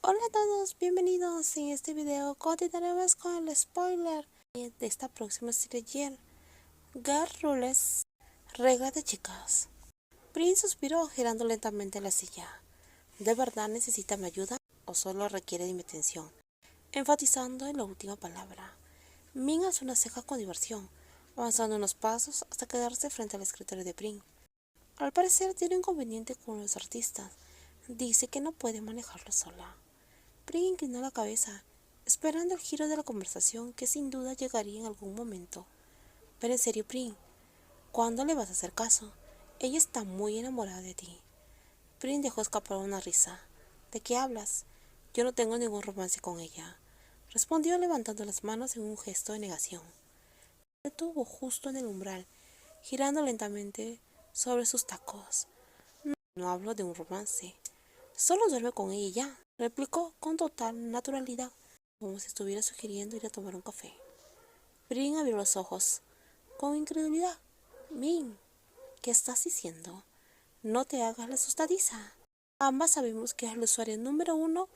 Hola a todos, bienvenidos. En este video continuaremos con el spoiler de esta próxima serie Girl Rules, regla de chicas. Prince suspiró girando lentamente la silla. ¿De verdad necesita mi ayuda o solo requiere de mi atención? Enfatizando en la última palabra. Min hace una ceja con diversión, avanzando unos pasos hasta quedarse frente al escritorio de Prince. Al parecer tiene un inconveniente con los artistas. Dice que no puede manejarlo sola. Prince inclinó la cabeza, esperando el giro de la conversación que sin duda llegaría en algún momento. Pero en serio, Prince, ¿cuándo le vas a hacer caso? Ella está muy enamorada de ti. Prince dejó escapar una risa. ¿De qué hablas? Yo no tengo ningún romance con ella, respondió levantando las manos en un gesto de negación. Se detuvo justo en el umbral, girando lentamente sobre sus tacos. No hablo de un romance. Solo duerme con ella y ya, replicó con total naturalidad, como si estuviera sugiriendo ir a tomar un café. Prince abrió los ojos, con incredulidad. Min, ¿qué estás diciendo? No te hagas la asustadiza. Ambas sabemos que es el usuario número 1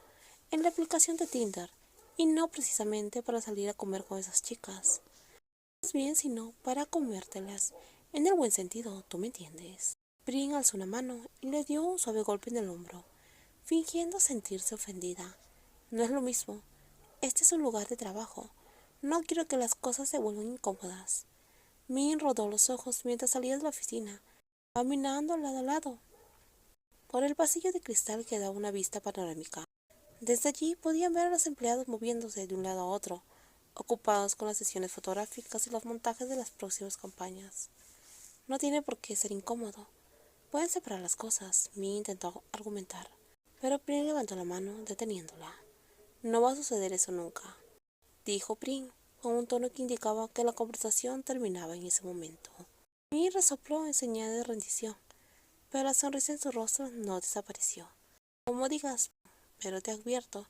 en la aplicación de Tinder, y no precisamente para salir a comer con esas chicas. Más bien, sino para comértelas, en el buen sentido, ¿tú me entiendes? Prince alzó una mano y le dio un suave golpe en el hombro, fingiendo sentirse ofendida. No es lo mismo. Este es un lugar de trabajo. No quiero que las cosas se vuelvan incómodas. Min rodó los ojos mientras salía de la oficina, caminando lado a lado. Por el pasillo de cristal que daba una vista panorámica. Desde allí podían ver a los empleados moviéndose de un lado a otro, ocupados con las sesiones fotográficas y los montajes de las próximas campañas. No tiene por qué ser incómodo. Pueden separar las cosas, Min intentó argumentar, pero Prince levantó la mano, deteniéndola. No va a suceder eso nunca, dijo Prince, con un tono que indicaba que la conversación terminaba en ese momento. Min resopló en señal de rendición, pero la sonrisa en su rostro no desapareció. Como digas, pero te advierto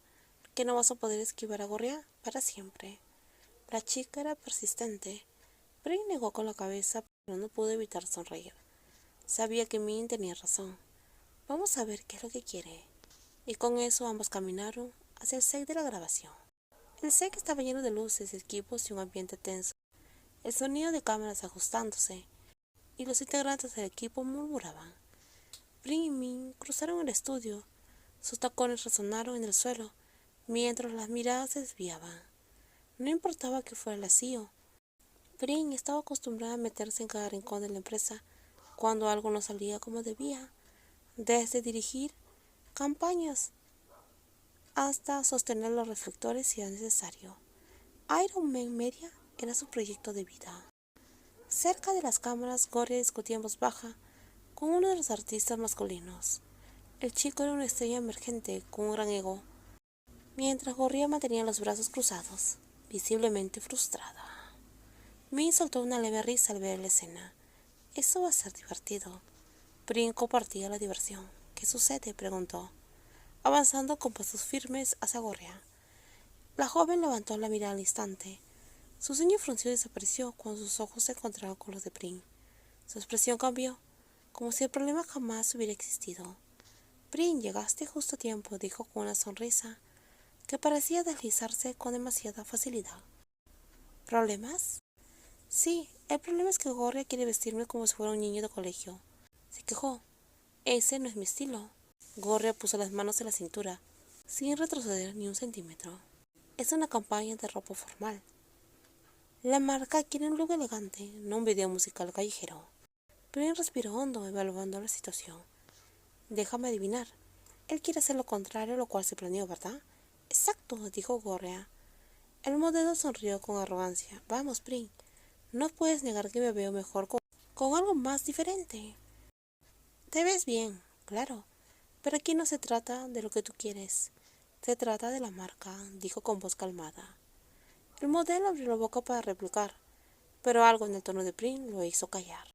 que no vas a poder esquivar a Gorria para siempre. La chica era persistente. Prince negó con la cabeza, pero no pudo evitar sonreír. Sabía que Min tenía razón. Vamos a ver qué es lo que quiere. Y con eso ambos caminaron hacia el set de la grabación. El set estaba lleno de luces, equipos y un ambiente tenso. El sonido de cámaras ajustándose, y los integrantes del equipo murmuraban. Prince y Min cruzaron el estudio. Sus tacones resonaron en el suelo, mientras las miradas se desviaban. No importaba que fuera el CEO. Prince estaba acostumbrada a meterse en cada rincón de la empresa cuando algo no salía como debía, desde dirigir campañas hasta sostener los reflectores si era necesario. Iron Man Media era su proyecto de vida. Cerca de las cámaras, Gorria discutía en voz baja con uno de los artistas masculinos. El chico era una estrella emergente con un gran ego, mientras Gorria mantenía los brazos cruzados, visiblemente frustrada. Min soltó una leve risa al ver la escena. Eso va a ser divertido. Prince compartía la diversión. ¿Qué sucede?, preguntó, avanzando con pasos firmes hacia Gorria. La joven levantó la mirada al instante. Su ceño fruncido desapareció cuando sus ojos se encontraron con los de Prince. Su expresión cambió, como si el problema jamás hubiera existido. Prince, llegaste justo a tiempo, dijo con una sonrisa que parecía deslizarse con demasiada facilidad. ¿Problemas? Sí, el problema es que Gorria quiere vestirme como si fuera un niño de colegio. Se quejó. Ese no es mi estilo. Gorria puso las manos en la cintura, sin retroceder ni un centímetro. Es una campaña de ropa formal. La marca quiere un look elegante, no un video musical callejero. Prince respiró hondo, evaluando la situación. Déjame adivinar. Él quiere hacer lo contrario a lo cual se planeó, ¿verdad? Exacto, dijo Gorria. El modelo sonrió con arrogancia. Vamos, Prince. No puedes negar que me veo mejor con algo más diferente. Te ves bien, claro, pero aquí no se trata de lo que tú quieres. Se trata de la marca, dijo con voz calmada. El modelo abrió la boca para replicar, pero algo en el tono de Prince lo hizo callar.